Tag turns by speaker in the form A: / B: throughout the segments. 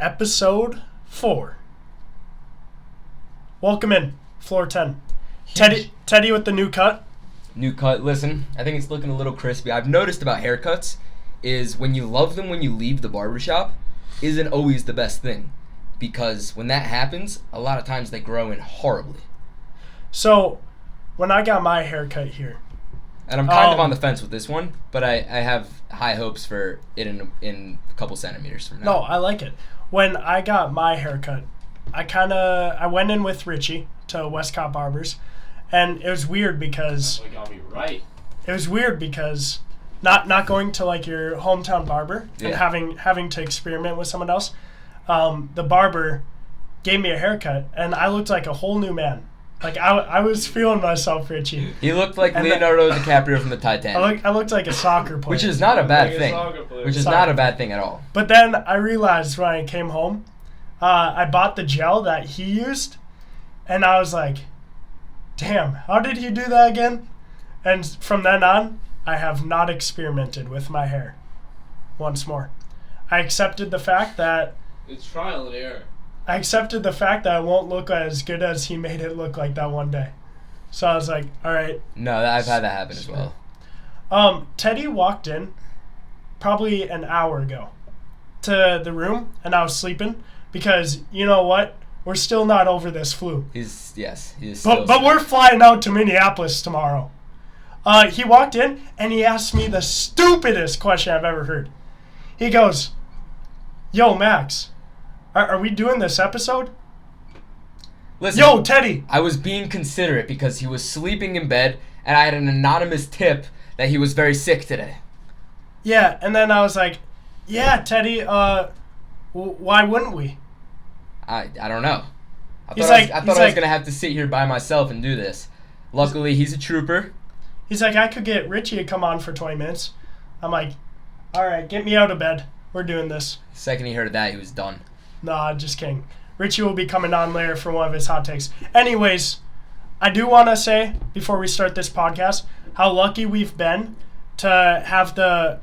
A: Episode 4. Welcome in, floor 10. Teddy with the new cut.
B: New cut. Listen, I think it's looking a little crispy. I've noticed about haircuts is when you love them when you leave the barbershop isn't always the best thing. Because when that happens, a lot of times they grow in horribly.
A: So, when I got my haircut here.
B: And I'm kind of on the fence with this one, but I have high hopes for it in a couple centimeters from now.
A: No, I like it. When I got my haircut, I went in with Richie to Westcott Barbers, and it was weird because
C: got me right.
A: It was weird because not going to like your hometown barber and having to experiment with someone else. The barber gave me a haircut, and I looked like a whole new man. Like I was feeling myself, Richie.
B: He looked like Leonardo DiCaprio from the Titanic.
A: I looked like a soccer player,
B: which is not a bad thing. Which is not a bad thing at all.
A: But then I realized when I came home, I bought the gel that he used, and I was like, "Damn, how did he do that again?" And from then on, I have not experimented with my hair once more. I accepted the fact that
C: it's trial and error.
A: I accepted the fact that I won't look as good as he made it look like that one day. So I was like, all right.
B: No, I've had that happen as well.
A: Teddy walked in probably an hour ago to the room, and I was sleeping because, you know what? We're still not over this flu.
B: He is
A: but we're flying out to Minneapolis tomorrow. He walked in, and he asked me the stupidest question I've ever heard. He goes, "Yo, Max, are we doing this episode?"
B: Listen,
A: yo, Teddy.
B: I was being considerate because he was sleeping in bed, and I had an anonymous tip that he was very sick today.
A: Yeah, and then I was like, "Yeah, Teddy. Why wouldn't we?"
B: I don't know. I thought I was gonna have to sit here by myself and do this. Luckily, he's a trooper.
A: He's like, "I could get Richie to come on for 20 minutes." I'm like, "All right, get me out of bed. We're doing this."
B: The second he heard that, he was done.
A: Nah, just kidding. Richie will be coming on later for one of his hot takes. Anyways, I do want to say, before we start this podcast, how lucky we've been to have the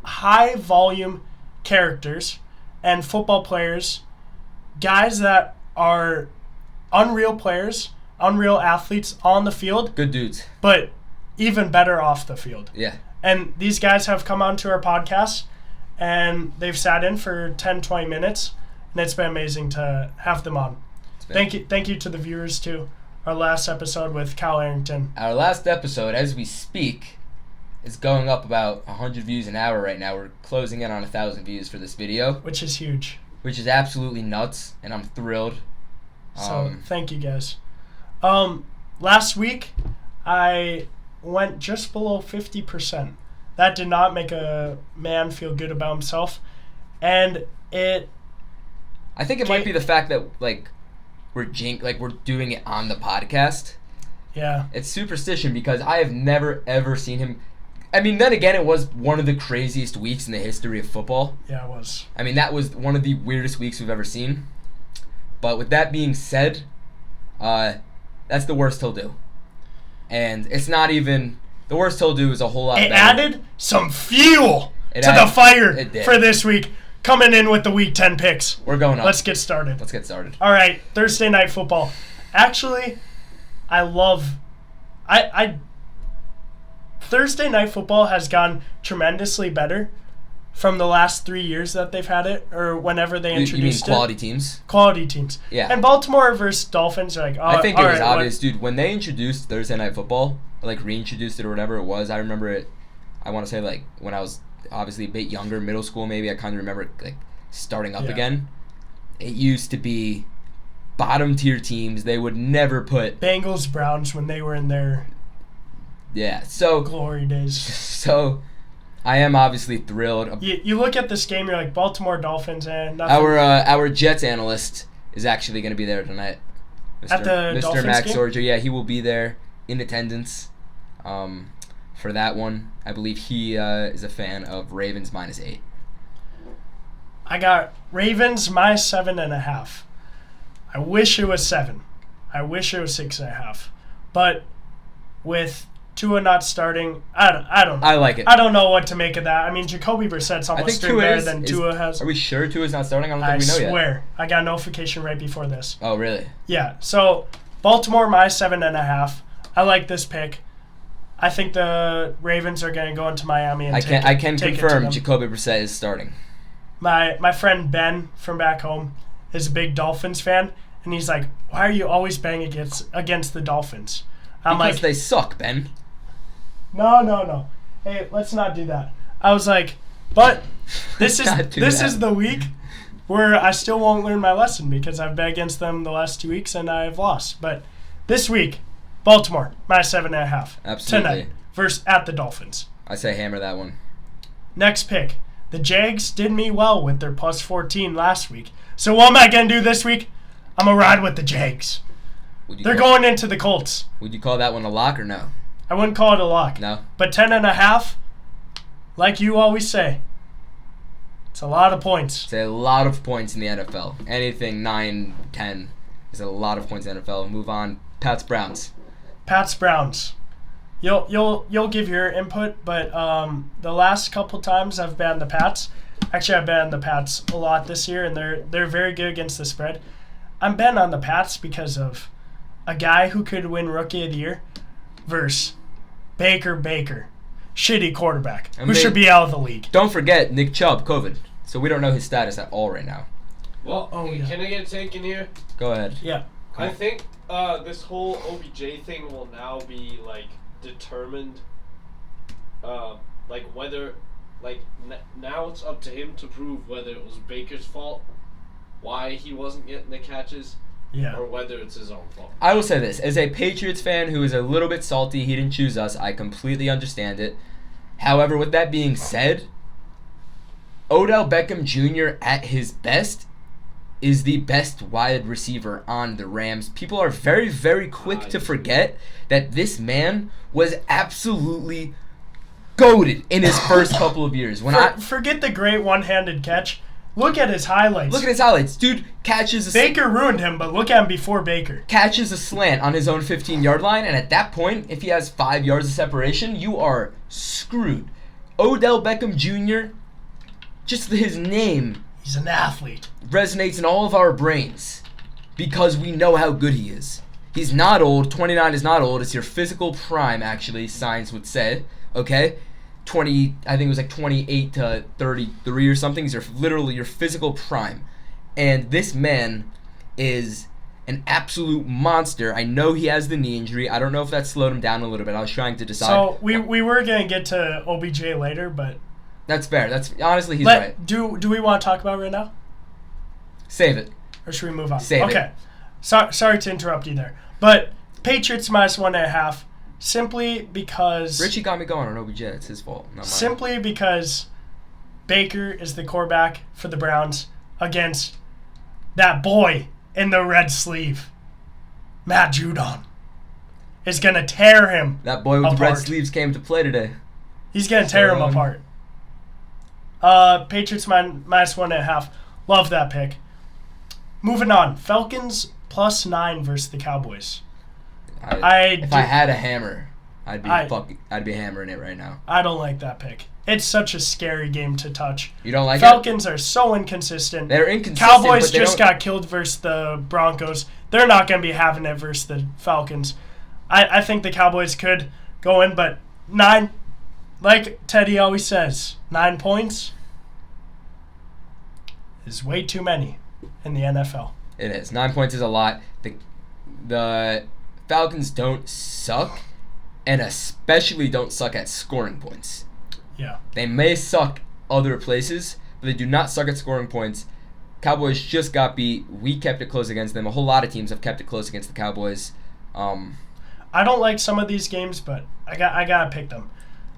A: high-volume characters and football players, guys that are unreal players, unreal athletes on the field.
B: Good dudes.
A: But even better off the field.
B: Yeah.
A: And these guys have come onto our podcast, and they've sat in for 10, 20 minutes, and it's been amazing to have them on. Thank you to the viewers, too. Our last episode with Cal Arrington.
B: Our last episode, as we speak, is going up about 100 views an hour right now. We're closing in on 1,000 views for this video.
A: Which is huge.
B: Which is absolutely nuts, and I'm thrilled.
A: So, thank you, guys. Last week, I went just below 50%. That did not make a man feel good about himself. And
B: I think it might be the fact that we're doing it on the podcast.
A: Yeah.
B: It's superstition because I have never ever seen him. I mean, then again, it was one of the craziest weeks in the history of football.
A: Yeah, it was.
B: I mean, that was one of the weirdest weeks we've ever seen. But with that being said, that's the worst he'll do. And it's not even... The worst he'll do is a whole lot better.
A: It added some fuel to the fire for this week. Coming in with the Week 10 picks.
B: We're going up.
A: Let's get started.
B: All
A: right, Thursday Night Football. Actually, Thursday Night Football has gone tremendously better from the last 3 years that they've had it, or whenever they introduced it.
B: You mean quality teams?
A: Quality teams.
B: Yeah.
A: And Baltimore versus Dolphins are like,
B: I think it was obvious, dude. When they introduced Thursday Night Football, reintroduced it or whatever it was, I remember it, I want to say, when I was obviously a bit younger, middle school maybe, I kind of remember it, starting up again. It used to be bottom tier teams. They would never put...
A: Bengals, Browns when they were in their...
B: Yeah, so...
A: glory days.
B: So, I am obviously thrilled.
A: You look at this game, you're like, Baltimore Dolphins and nothing.
B: Our Jets analyst is actually going to be there tonight.
A: At the Dolphins
B: Max
A: game?
B: Sorger, yeah, he will be there in attendance for that one. I believe he is a fan of Ravens -8.
A: I got Ravens -7.5. I wish it was 7. I wish it was 6.5. But with Tua not starting. I don't know.
B: I like it.
A: I don't know what to make of that. I mean, Jacoby Brissett's
B: I
A: almost
B: think
A: doing better
B: Tua
A: than Tua has.
B: Are we sure Tua's not starting? I don't
A: I
B: think we know yet.
A: swear. I got a notification right before this.
B: Oh, really?
A: Yeah. So Baltimore minus 7.5. I like this pick. I think the Ravens are going to go into Miami and
B: I can
A: take it to
B: confirm
A: them.
B: Jacoby Brissett is starting.
A: My friend Ben from back home is a big Dolphins fan, and he's like, "Why are you always banging against the Dolphins?" I'm
B: Because
A: like,
B: they suck, Ben.
A: No. Hey, let's not do that. I was like, but this is the week where I still won't learn my lesson because I've bet against them the last 2 weeks and I've lost. But this week, Baltimore minus 7.5
B: Absolutely.
A: tonight versus at the Dolphins.
B: I say hammer that one.
A: Next pick. The Jags did me well with their plus 14 last week. So what am I going to do this week? I'm going to ride with the Jags. They're going into the Colts.
B: Would you call that one a lock or no?
A: I wouldn't call it a lock.
B: No.
A: But 10.5, like you always say, it's a lot of points.
B: It's a lot of points in the NFL. Anything 9, 10 is a lot of points in the NFL. Move on. Pats Browns.
A: Pats Browns. You'll give your input, but the last couple times I've banned the Pats. Actually, I've banned the Pats a lot this year, and they're very good against the spread. I'm banned on the Pats because of a guy who could win Rookie of the Year versus Baker, shitty quarterback who should be out of the league.
B: Don't forget Nick Chubb, COVID. So we don't know his status at all right now.
C: Well, can I get a take in here?
B: Go ahead.
A: Yeah.
C: I think this whole OBJ thing will now be like determined. Like whether, now it's up to him to prove whether it was Baker's fault, why he wasn't getting the catches, or whether it's his own fault.
B: I will say this. As a Patriots fan who is a little bit salty he didn't choose us, I completely understand it. However, with that being said, Odell Beckham Jr. at his best is the best wide receiver on the Rams. People are very, very quick to forget that this man was absolutely goated in his first couple of years.
A: Forget the great one-handed catch. Look at his highlights.
B: Look at his highlights. Dude catches
A: Baker ruined him, but look at him before Baker.
B: Catches a slant on his own 15-yard line, and at that point, if he has 5 yards of separation, you are screwed. Odell Beckham Jr., just his name,
A: he's an athlete,
B: resonates in all of our brains because we know how good he is. He's not old. 29 is not old. It's your physical prime, actually, science would say. Okay? I think it was like 28 to 33 or something. These are literally your physical prime. And this man is an absolute monster. I know he has the knee injury. I don't know if that slowed him down a little bit. I was trying to decide.
A: So we were going to get to OBJ later, but...
B: That's fair. Honestly, he's right.
A: Do we want to talk about it right now?
B: Save it.
A: Or should we move on?
B: Save it.
A: Okay. Sorry to interrupt you there. But Patriots minus 1.5, simply because...
B: Richie got me going on OBJ. It's his fault, not mine.
A: Simply because Baker is the quarterback for the Browns against that boy in the red sleeve, Matt Judon, is going to tear him
B: That boy with
A: apart.
B: the red sleeves came to play today.
A: He's going to tear him apart. Patriots minus 1.5. Love that pick. Moving on. Falcons plus 9 versus the Cowboys.
B: If I had a hammer, I'd be hammering it right now.
A: I don't like that pick. It's such a scary game to touch.
B: You don't like
A: Falcons are so inconsistent.
B: They're inconsistent.
A: Cowboys just got killed versus the Broncos. They're not going to be having it versus the Falcons. I think the Cowboys could go in, but 9, like Teddy always says, 9 points is way too many in the NFL.
B: It is. 9 points is a lot. The Falcons don't suck, and especially don't suck at scoring points.
A: Yeah.
B: They may suck other places, but they do not suck at scoring points. Cowboys just got beat. We kept it close against them. A whole lot of teams have kept it close against the Cowboys.
A: I don't like some of these games, but I gotta pick them.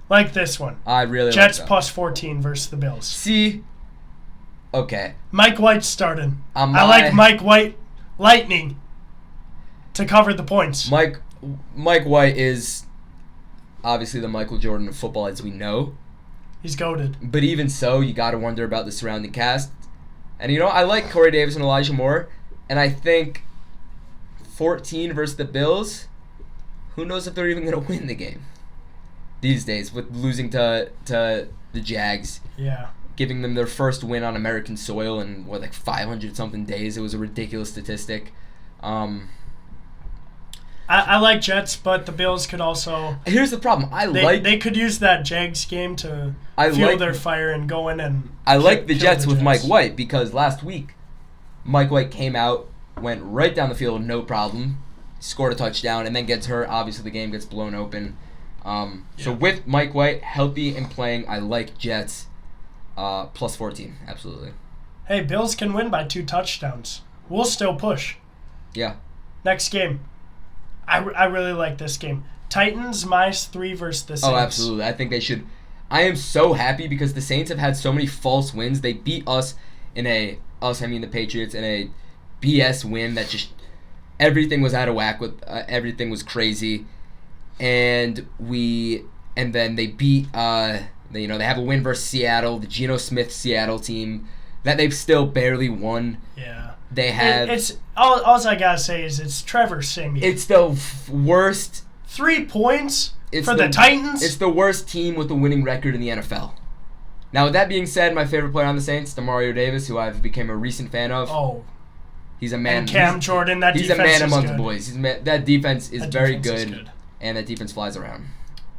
A: Like this one.
B: I really
A: Jets
B: like
A: plus 14 versus the Bills.
B: See? Okay.
A: Mike White's starting. I like Mike White Lightning to cover the points.
B: Mike White is obviously the Michael Jordan of football as we know.
A: He's goated.
B: But even so, you got to wonder about the surrounding cast. And I like Corey Davis and Elijah Moore, and I think 14 versus the Bills, who knows if they're even going to win the game. these days with losing to the Jags.
A: Yeah.
B: Giving them their first win on American soil in, 500-something days. It was a ridiculous statistic.
A: I like Jets, but the Bills could also...
B: Here's the problem.
A: They could use that Jags game to fuel their fire and go in and...
B: I like the Jets with Mike White because last week, Mike White came out, went right down the field, no problem, scored a touchdown, and then gets hurt. Obviously, the game gets blown open. So with Mike White healthy and playing, I like Jets plus 14. Absolutely.
A: Hey, Bills can win by 2 touchdowns. We'll still push.
B: Yeah.
A: Next game. I really like this game. Titans -3 versus the Saints.
B: Oh, absolutely. I think they should. I am so happy because the Saints have had so many false wins. They beat us the Patriots, in a BS win that just everything was out of whack with everything was crazy, and then they beat they have a win versus Seattle, the Geno Smith Seattle team that they've still barely won.
A: Yeah.
B: They have.
A: It's all I gotta say is it's Trevor Siemian.
B: It's the worst.
A: 3 points for the Titans.
B: It's the worst team with a winning record in the NFL. Now, with that being said, my favorite player on the Saints, Demario Davis, who I've become a recent fan of.
A: Oh.
B: He's a man.
A: And Cam Jordan, that defense is good.
B: He's a man among the boys. That defense is very good, and that defense flies around.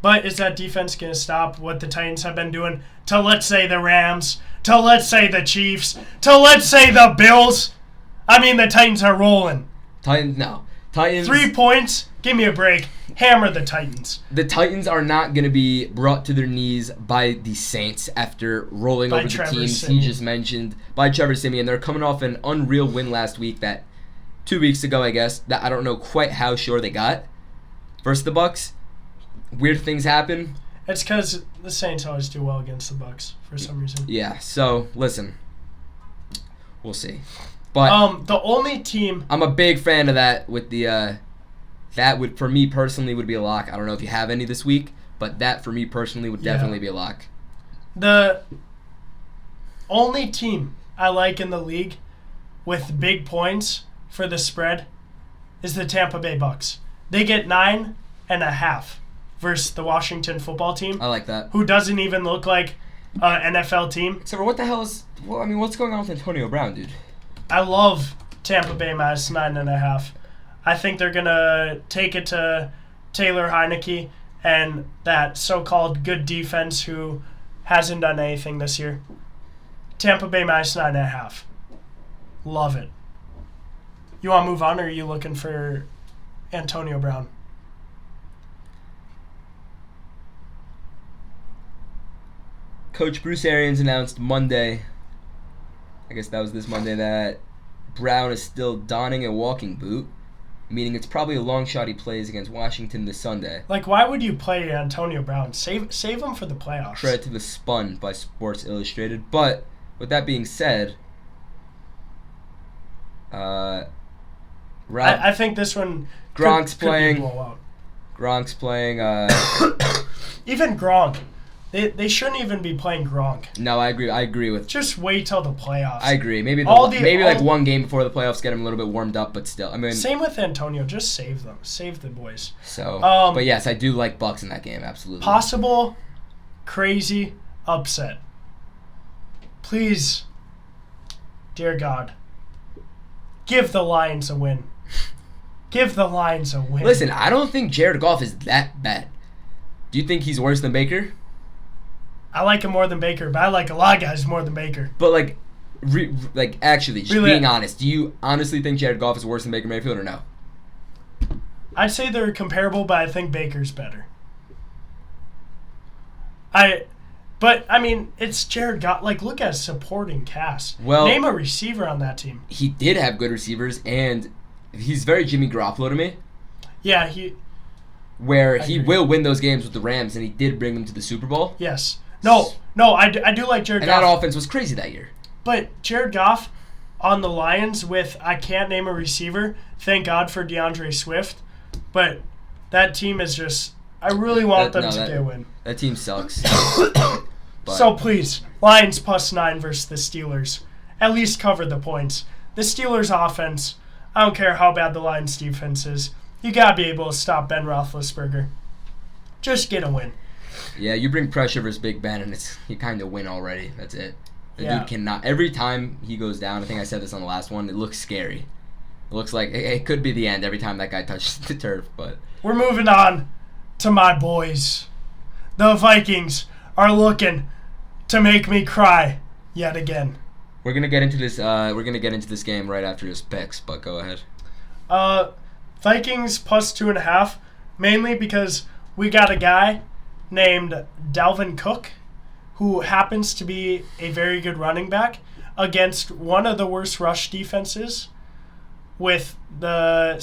A: But is that defense going to stop what the Titans have been doing to, let's say, the Rams, to, let's say, the Chiefs, to, let's say, the Bills? I mean, the Titans are rolling.
B: Titans.
A: 3 points? Give me a break. Hammer the Titans.
B: The Titans are not going to be brought to their knees by the Saints after rolling over the teams he just mentioned by Trevor Siemian. They're coming off an unreal win last week 2 weeks ago, I guess, that I don't know quite how sure they got versus the Bucs. Weird things happen.
A: It's because the Saints always do well against the Bucs for some reason.
B: Yeah, so, listen. We'll see. But
A: the only team...
B: I'm a big fan of that with the... that would, for me personally, would be a lock. I don't know if you have any this week, but that, for me personally, would definitely be a lock.
A: The only team I like in the league with big points for the spread is the Tampa Bay Bucks. They get 9.5 versus the Washington football team.
B: I like that.
A: Who doesn't even look like an NFL team.
B: Except for what the hell is... Well, I mean, what's going on with Antonio Brown, dude?
A: I love Tampa Bay minus 9.5. I think they're going to take it to Taylor Heineke and that so-called good defense who hasn't done anything this year. Tampa Bay minus 9.5. Love it. You want to move on, or are you looking for Antonio Brown?
B: Coach Bruce Arians announced Monday, I guess that was this Monday, that Brown is still donning a walking boot, meaning it's probably a long shot he plays against Washington this Sunday.
A: Like, why would you play Antonio Brown? Save him for the playoffs.
B: Credit to The Spun by Sports Illustrated. But, with that being said,
A: I think this one
B: Gronk's
A: could
B: playing.
A: Be a blowout.
B: Gronk's playing.
A: Even Gronk. They shouldn't even be playing Gronk.
B: No, I agree with.
A: Just wait till the playoffs.
B: I agree. Maybe one game before the playoffs, get him a little bit warmed up, but still, I mean.
A: Same with Antonio. Just save them. Save the boys.
B: So, but yes, I do like Bucks in that game. Absolutely.
A: Possible, crazy upset. Please, dear God, give the Lions a win. Give the Lions a win.
B: Listen, I don't think Jared Goff is that bad. Do you think he's worse than Baker?
A: I like him more than Baker, but I like a lot of guys more than Baker.
B: But, actually, just being honest, do you honestly think Jared Goff is worse than Baker Mayfield or no?
A: I'd say they're comparable, but I think Baker's better. It's Jared Goff. Look at his supporting cast.
B: Well,
A: name a receiver on that team.
B: He did have good receivers, and he's very Jimmy Garoppolo to me.
A: Yeah,
B: where he will win those games with the Rams, and he did bring them to the Super Bowl.
A: Yes. No, I do like Jared Goff.
B: And that offense was crazy that year.
A: But Jared Goff on the Lions with, I can't name a receiver. Thank God for DeAndre Swift. But that team is just, I really want them to get a win.
B: That team sucks.
A: So please, Lions plus 9 versus the Steelers. At least cover the points. The Steelers offense, I don't care how bad the Lions defense is. You got to be able to stop Ben Roethlisberger. Just get a win.
B: Yeah, you bring pressure versus Big Ben, and you kind of win already. That's it. The
A: Yeah.
B: dude cannot. Every time he goes down, I think I said this on the last one, it looks scary. It looks like it could be the end every time that guy touches the turf. But
A: we're moving on to my boys. The Vikings are looking to make me cry yet again.
B: We're gonna get into this. We're gonna get into this game right after his picks. But go ahead.
A: Vikings plus 2.5, mainly because we got a guy named Dalvin Cook, who happens to be a very good running back against one of the worst rush defenses with the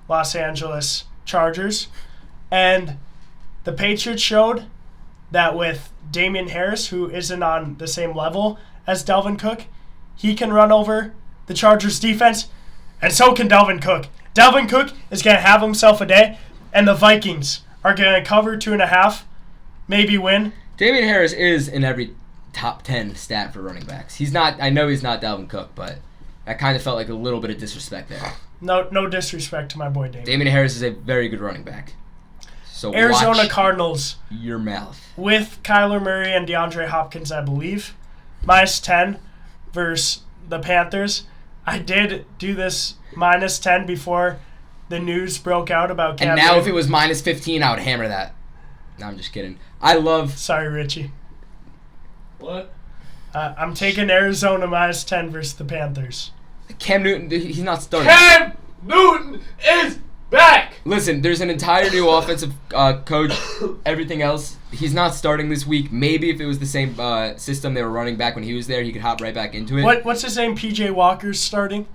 A: Los Angeles Chargers. And the Patriots showed that with Damian Harris, who isn't on the same level as Dalvin Cook, he can run over the Chargers defense, and so can Dalvin Cook. Dalvin Cook is going to have himself a day, and the Vikings are going to cover 2.5, maybe win.
B: Damian Harris is in every top 10 stat for running backs. He's not. I know he's not Dalvin Cook, but that kind of felt like a little bit of disrespect there.
A: No disrespect to my boy Damian.
B: Damian Harris is a very good running back. So
A: Arizona
B: watch
A: Cardinals
B: your mouth.
A: with Kyler Murray and DeAndre Hopkins, I believe, minus 10 versus the Panthers. I did do this minus 10 before the news broke out about Cam
B: And now
A: Newton.
B: if it was minus 15, I would hammer that. No, I'm just kidding.
A: Sorry, Richie.
C: What?
A: I'm taking Arizona minus 10 versus the Panthers.
B: Cam Newton, he's not starting.
C: Cam Newton is back!
B: Listen, there's an entire new offensive coach, everything else. He's not starting this week. Maybe if it was the same system they were running back when he was there, he could hop right back into it.
A: What's his name? PJ Walker's starting?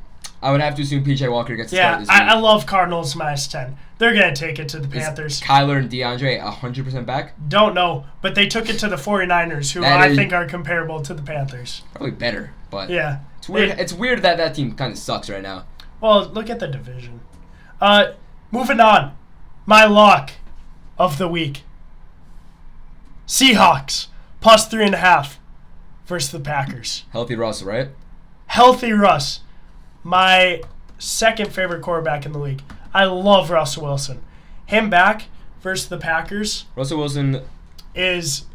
B: I would have to assume PJ Walker gets to start this week.
A: I love Cardinals minus 10. They're going to take it to the Panthers.
B: Is Kyler and DeAndre 100% back?
A: Don't know, but they took it to the 49ers, who I think are comparable to the Panthers.
B: Probably better, but
A: yeah.
B: It's weird. It's weird that team kind of sucks right now.
A: Well, look at the division. Moving on. My lock of the week. Seahawks plus 3.5 versus the Packers.
B: Healthy Russell, right?
A: Healthy Russ. My second favorite quarterback in the league. I love Russell Wilson. Him back versus the Packers.
B: Russell Wilson
A: is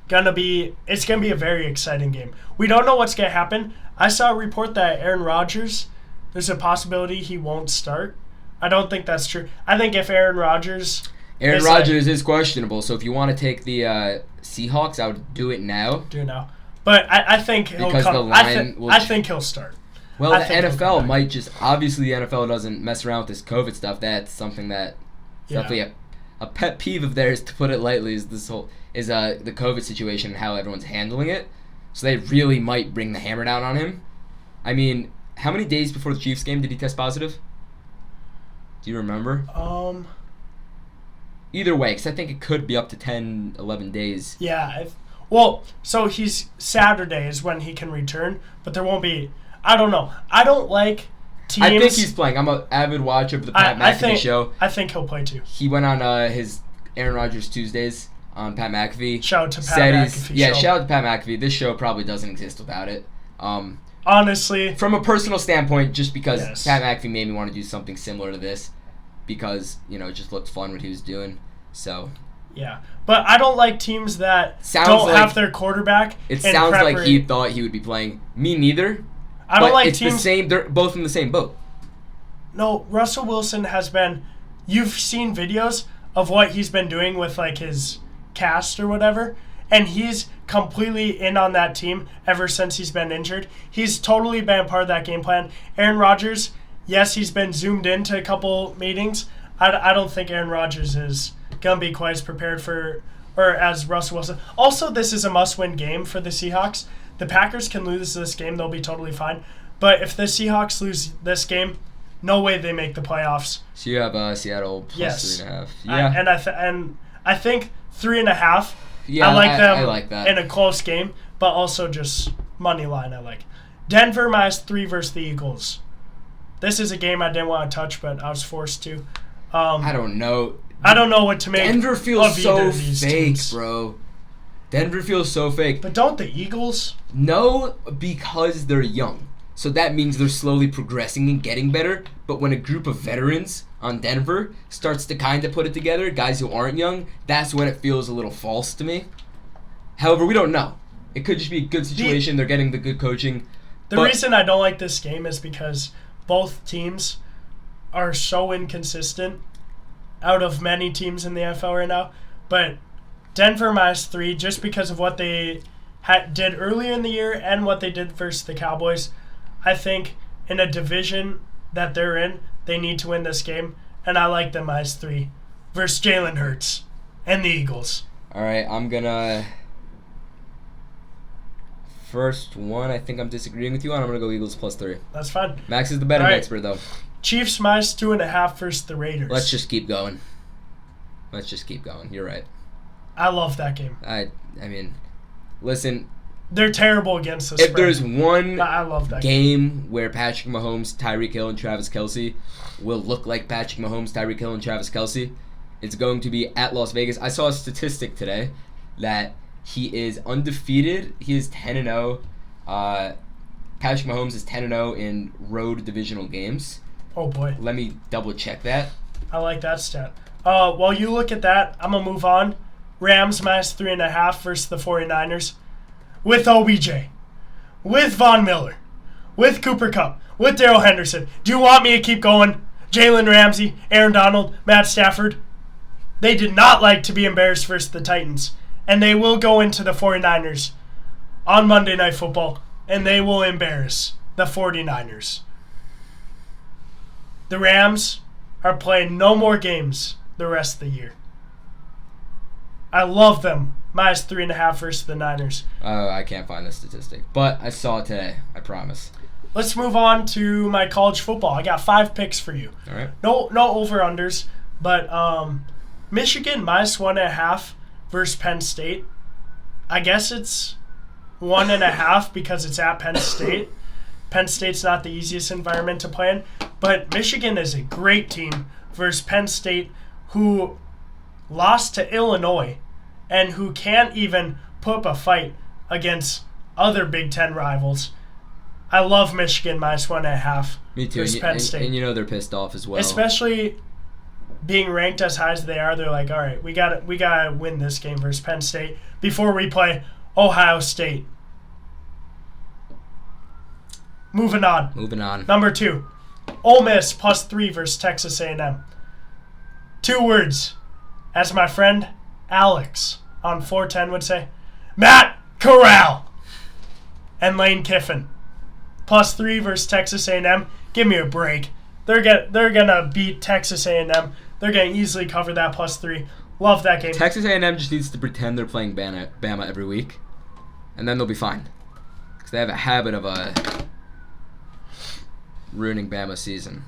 A: gonna be a very exciting game. We don't know what's gonna happen. I saw a report that Aaron Rodgers, there's a possibility he won't start. I don't think that's true. I think if Aaron Rodgers
B: is questionable, so if you want to take the Seahawks, I would do it now.
A: But I think he'll
B: because
A: come.
B: The line
A: I think he'll start.
B: Well, the NFL might just obviously the NFL doesn't mess around with this COVID stuff. That's something that definitely a pet peeve of theirs, to put it lightly, is the COVID situation and how everyone's handling it. So they really might bring the hammer down on him. I mean, how many days before the Chiefs game did he test positive? Do you remember? Either way, because I think it could be up to 10, 11 days.
A: Yeah. So he's Saturday is when he can return, but there won't be. I don't know. I don't like teams.
B: I think he's playing. I'm an avid watcher of the Pat McAfee show.
A: I think he'll play too.
B: He went on his Aaron Rodgers Tuesdays on Pat McAfee.
A: Shout out to Pat McAfee.
B: Yeah, shout out to Pat McAfee. This show probably doesn't exist without it.
A: Honestly.
B: From a personal standpoint, just because Pat McAfee made me want to do something similar to this, because, it just looked fun what he was doing. So.
A: Yeah. But I don't like teams that don't have their quarterback.
B: It sounds like he thought he would be playing. Me neither.
A: I don't like
B: it's
A: teams.
B: The same. They're both in the same boat.
A: No, Russell Wilson has been. You've seen videos of what he's been doing with his cast or whatever, and he's completely in on that team ever since he's been injured. He's totally been a part of that game plan. Aaron Rodgers, yes, he's been zoomed into a couple meetings. I don't think Aaron Rodgers is gonna be quite as prepared as Russell Wilson. Also, this is a must-win game for the Seahawks. The Packers can lose this game; they'll be totally fine. But if the Seahawks lose this game, no way they make the playoffs.
B: So you have Seattle plus 3.5.
A: Yeah, and I think 3.5.
B: Yeah,
A: I
B: like that
A: in a close game, but also just money line. I like Denver minus 3 versus the Eagles. This is a game I didn't want to touch, but I was forced to.
B: I don't know.
A: I don't know what to make.
B: Denver feels so fake,
A: teams.
B: bro. Denver feels so fake.
A: But don't the Eagles?
B: No, because they're young. So that means they're slowly progressing and getting better. But when a group of veterans on Denver starts to kind of put it together, guys who aren't young, that's when it feels a little false to me. However, we don't know. It could just be a good situation. They're getting the good coaching.
A: The reason I don't like this game is because both teams are so inconsistent out of many teams in the NFL right now. But Denver -3 just because of what they did earlier in the year and what they did versus the Cowboys. I think in a division that they're in, they need to win this game, and I like them -3 versus Jalen Hurts and the Eagles.
B: All right, I'm going to... First one, I think I'm disagreeing with you on. I'm going to go Eagles +3.
A: That's fine.
B: Max is the betting
A: right.
B: expert, though.
A: Chiefs -2.5 versus the Raiders.
B: Let's just keep going. You're right.
A: I love that game.
B: I mean, listen.
A: They're terrible against the
B: spread.
A: If
B: there's one
A: I love that
B: game where Patrick Mahomes, Tyreek Hill, and Travis Kelce will look like Patrick Mahomes, Tyreek Hill, and Travis Kelce, it's going to be at Las Vegas. I saw a statistic today that he is undefeated. He is 10-0. Patrick Mahomes is 10-0 in road divisional games.
A: Oh, boy.
B: Let me double check that.
A: I like that stat. While you look at that, I'm going to move on. Rams -3.5 versus the 49ers. With OBJ. With Von Miller. With Cooper Kupp. With Darrell Henderson. Do you want me to keep going? Jalen Ramsey, Aaron Donald, Matt Stafford. They did not like to be embarrassed versus the Titans. And they will go into the 49ers on Monday Night Football, and they will embarrass the 49ers. The Rams are playing no more games the rest of the year. I love them. -3.5 versus the Niners.
B: I can't find the statistic, but I saw it today. I promise.
A: Let's move on to my college football. I got 5 picks for you.
B: All right.
A: No over-unders, but Michigan -1.5 versus Penn State. I guess it's 1.5 because it's at Penn State. Penn State's not the easiest environment to play in, but Michigan is a great team versus Penn State, who lost to Illinois and who can't even put up a fight against other Big Ten rivals. I love Michigan -1.5
B: Me too.
A: versus Penn State.
B: And you know they're pissed off as well.
A: Especially being ranked as high as they are, they're like, all right, we gotta win this game versus Penn State before we play Ohio State. Moving on. Number 2, Ole Miss +3 versus Texas A&M. 2 words, as my friend Alex on 410 would say, Matt Corral and Lane Kiffin. +3 versus Texas A&M. Give me a break. They're gonna beat Texas A&M. They're gonna easily cover that +3. Love that game.
B: Texas A&M just needs to pretend they're playing Bama every week, and then they'll be fine. Because they have a habit of ruining Bama's season.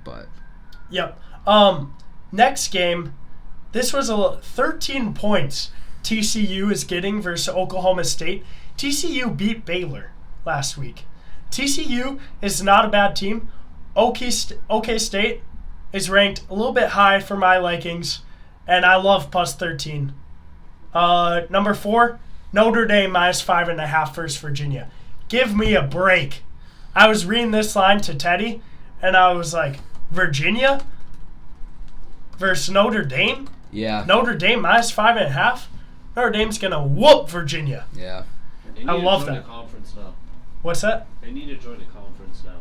B: But
A: yep. Next game, this was 13 points TCU is getting versus Oklahoma State. TCU beat Baylor last week. TCU is not a bad team. OK State is ranked a little bit high for my likings, and I love +13. Number 4, Notre Dame -5.5 versus Virginia. Give me a break. I was reading this line to Teddy, and I was like, Virginia versus Notre Dame?
B: Yeah.
A: Notre Dame -5.5? Notre Dame's going to whoop Virginia.
B: Yeah.
A: I love that.
C: They need to join the conference now.
A: What's that?
C: They need to join the conference now.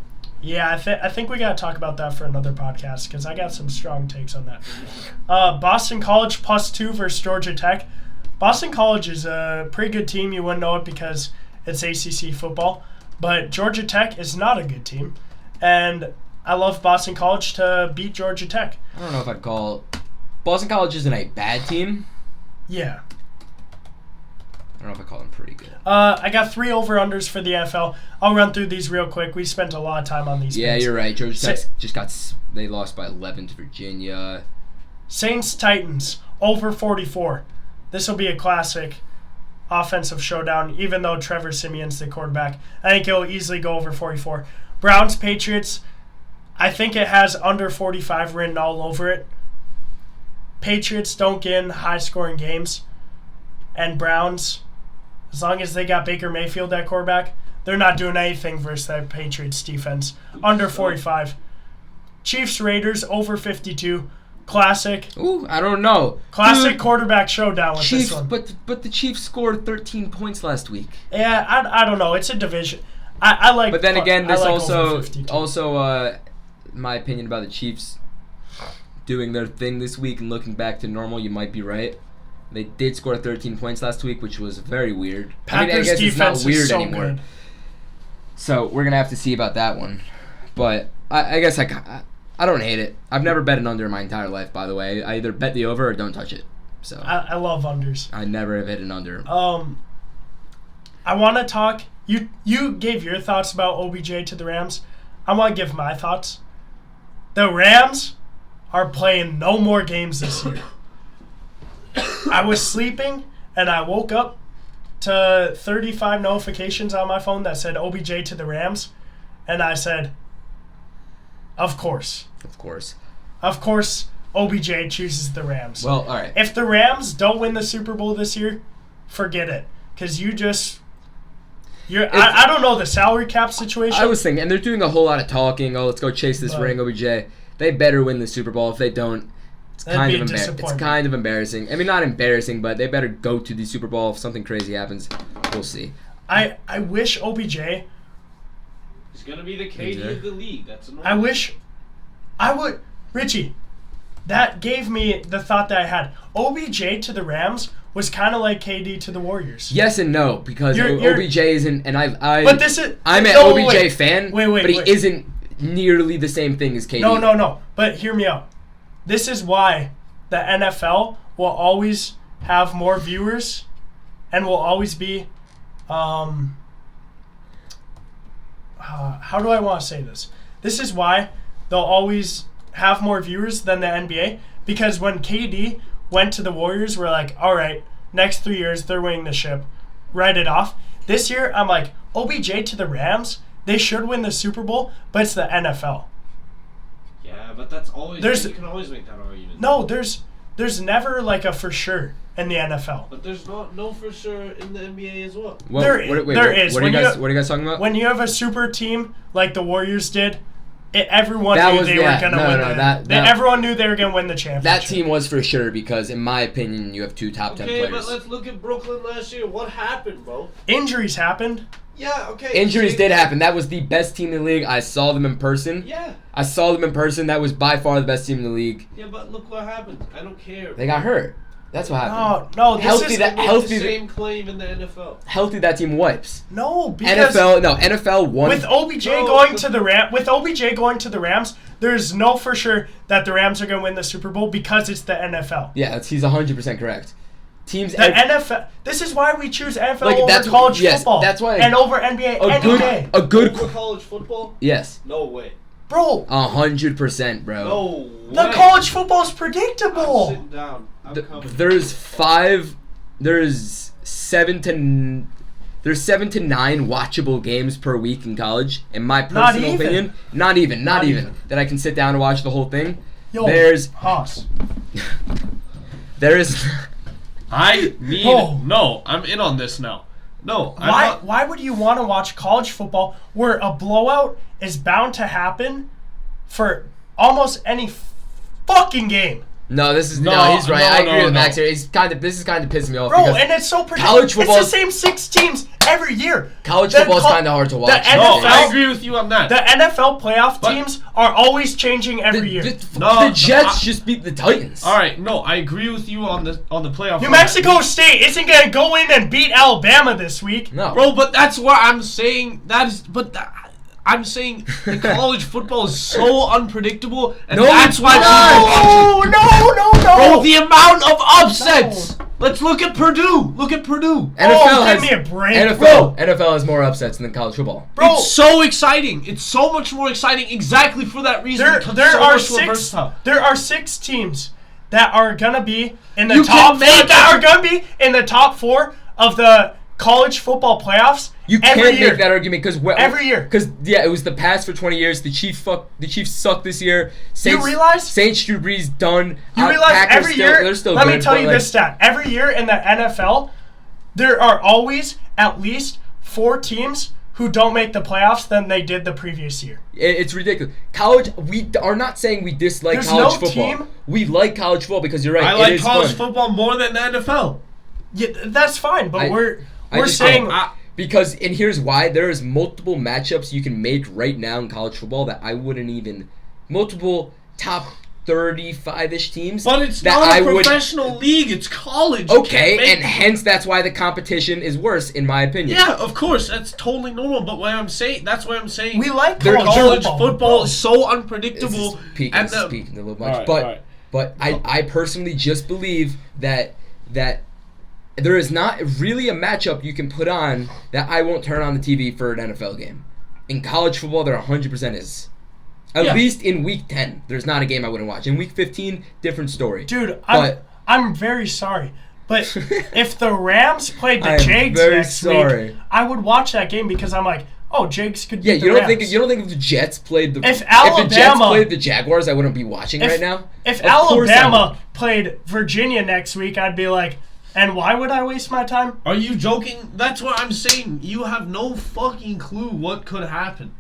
A: Yeah, I think we got to talk about that for another podcast because I got some strong takes on that. Boston College +2 versus Georgia Tech. Boston College is a pretty good team. You wouldn't know it because it's ACC football. But Georgia Tech is not a good team. And I love Boston College to beat Georgia Tech.
B: I don't know if I'd call Boston College isn't a bad team.
A: Yeah.
B: I don't know if I call them pretty good.
A: I got 3 over-unders for the NFL. I'll run through these real quick. We spent a lot of time on these.
B: Yeah,
A: games.
B: You're right. Georgia Tech they lost by 11 to Virginia.
A: Saints-Titans, over 44. This will be a classic offensive showdown, even though Trevor Siemian's the quarterback. I think he'll easily go over 44. Browns-Patriots, I think it has under 45 written all over it. Patriots don't get in high-scoring games. And Browns, as long as they got Baker Mayfield at quarterback, they're not doing anything versus that Patriots defense. Under 45. Chiefs Raiders over 52. Classic.
B: Ooh, I don't know.
A: Classic
B: Dude,
A: quarterback showdown with
B: Chiefs,
A: this one.
B: But the Chiefs scored 13 points last week.
A: Yeah, I don't know. It's a division. I like.
B: But then again, this
A: like
B: also my opinion about the Chiefs doing their thing this week and looking back to normal. You might be right. They did score 13 points last week, which was very weird.
A: Packers
B: I guess
A: defense
B: it's not weird
A: is so
B: anymore.
A: good.
B: So we're gonna have to see about that one. But I guess I don't hate it. I've never bet an under in my entire life, by the way. I either bet the over or don't touch it. So
A: I love unders.
B: I never have hit an under.
A: I want to talk. You gave your thoughts about OBJ to the Rams. I want to give my thoughts. The Rams are playing no more games this year. I was sleeping and I woke up to 35 notifications on my phone that said OBJ to the Rams, and I said, Of course, OBJ chooses the Rams.
B: Well, all right.
A: If the Rams don't win the Super Bowl this year, forget it. Because I don't know the salary cap situation.
B: I was thinking, and they're doing a whole lot of talking. Oh, let's go chase this ring, OBJ. They better win the Super Bowl. If they don't, it's kind of embarrassing. I mean, not embarrassing, but they better go to the Super Bowl. If something crazy happens, we'll see.
A: I wish OBJ...
C: He's going to be the KD of the league. That's annoying.
A: I would... Richie, that gave me the thought that I had. OBJ to the Rams was kind of like KD to the Warriors.
B: Yes and no, because OBJ isn't... And
A: But this is...
B: I'm an OBJ fan, but he isn't nearly the same thing as KD.
A: No. But hear me out. This is why the NFL will always have more viewers and will always be... how do I want to say this? This is why they'll always have more viewers than the NBA, because when KD went to the Warriors, we're like, all right, next 3 years, they're winning the ship. Write it off. This year, I'm like, OBJ to the Rams, they should win the Super Bowl, but it's the NFL.
C: Yeah, but that's always... you can always make that argument.
A: No, there's never like a for sure in the NFL.
C: But there's no for sure in the NBA as well.
A: There is.
B: What are you guys talking about?
A: When you have a super team like the Warriors did, everyone knew they were going to win. Everyone knew they were going to win the championship.
B: That team was for sure because, in my opinion, you have two top 10 players.
C: Okay, but let's look at Brooklyn last year. What happened, bro?
A: Injuries happened.
C: Yeah, okay.
B: Injuries did happen. That was the best team in the league. I saw them in person.
C: Yeah.
B: I saw them in person. That was by far the best team in the league.
C: Yeah, but look what happened. I don't care.
B: They got hurt. That's what happened.
A: No.
B: Healthy.
C: The same claim in the NFL.
B: Healthy, that team wipes.
A: No, because
B: NFL won.
A: With OBJ going to the Rams, there's no for sure that the Rams are going to win the Super Bowl because it's the NFL.
B: Yeah, he's 100% correct.
A: NFL. This is why we choose NFL over college football.
B: That's why.
A: And over NBA any day.
C: Over college football?
B: Yes.
C: No way.
A: Bro.
B: 100%, bro.
C: No way.
A: The college football is predictable.
C: I'm sitting down.
B: There's 7 to 9 watchable games per week in college. In my personal opinion, not even that I can sit down and watch the whole thing. There's
A: Haas.
B: There is.
C: I'm in on this now. No,
A: why would you want to watch college football where a blowout is bound to happen for almost any fucking game?
B: No, he's right. I agree with Max here. This is kind of pissing me off.
A: Bro, and it's so predictable. It's the same 6 teams every year.
B: College football is kind of hard to watch.
C: I agree with you on that.
A: The NFL playoff teams are always changing every year.
B: The Jets just beat the Titans.
C: All right, no, I agree with you on the playoff.
A: New Mexico State isn't going to go in and beat Alabama this week.
B: No.
C: Bro, but that's what I'm saying. I'm saying the college football is so unpredictable, and that's why people watch it.
A: No.
C: Bro, the amount of upsets. No. Let's look at Purdue.
A: Give me a break,
B: NFL has more upsets than college football.
C: Bro, it's so exciting. It's so much more exciting exactly for that reason.
A: There are 6 teams that are gonna be in the top 4 of the college football playoffs.
B: You can't make that argument because
A: every year.
B: Because it was the past for 20 years. The Chiefs suck this year.
A: You realize?
B: Saints Drew Brees done.
A: You realize
B: Packers
A: every year.
B: They're still
A: let
B: good,
A: me tell you this stat. Every year in the NFL, there are always at least 4 teams who don't make the playoffs than they did the previous year.
B: It's ridiculous. College, we are not saying we dislike
A: There's
B: college
A: no
B: football.
A: team.
B: We like college football because you're right.
C: I
B: it
C: like
B: is
C: college
B: fun.
C: football more than the NFL.
A: Yeah, that's fine, but
B: I
A: we're
B: just
A: saying
B: don't. Because, and here's why, there is multiple matchups you can make right now in college football that I wouldn't even, multiple top 35-ish teams.
C: But it's
B: that
C: not
B: I
C: a professional league, it's college. You
B: Okay,
C: can't make-
B: and hence that's why the competition is worse, in my opinion.
C: Yeah, of course, that's totally normal. But that's why I'm saying
A: we like
C: college
A: football.
C: football is so
B: This
C: unpredictable.
B: is speaking a little much.
C: Alright.
B: But I personally just believe that there is not really a matchup you can put on that I won't turn on the TV for an NFL game. In college football, there 100% is. At least in week 10, there's not a game I wouldn't watch. In week 15, different story.
A: Dude, I'm very sorry. But if the Rams played the Jags next week, I would watch that game because I'm like, oh, Jags could beat the Rams.
B: You don't think if the Jets played the
A: If
B: the Jets played the Jaguars, I wouldn't be watching right now?
A: If Alabama played Virginia next week, I'd be like, and why would I waste my time?
C: Are you joking? That's what I'm saying. You have no fucking clue what could happen.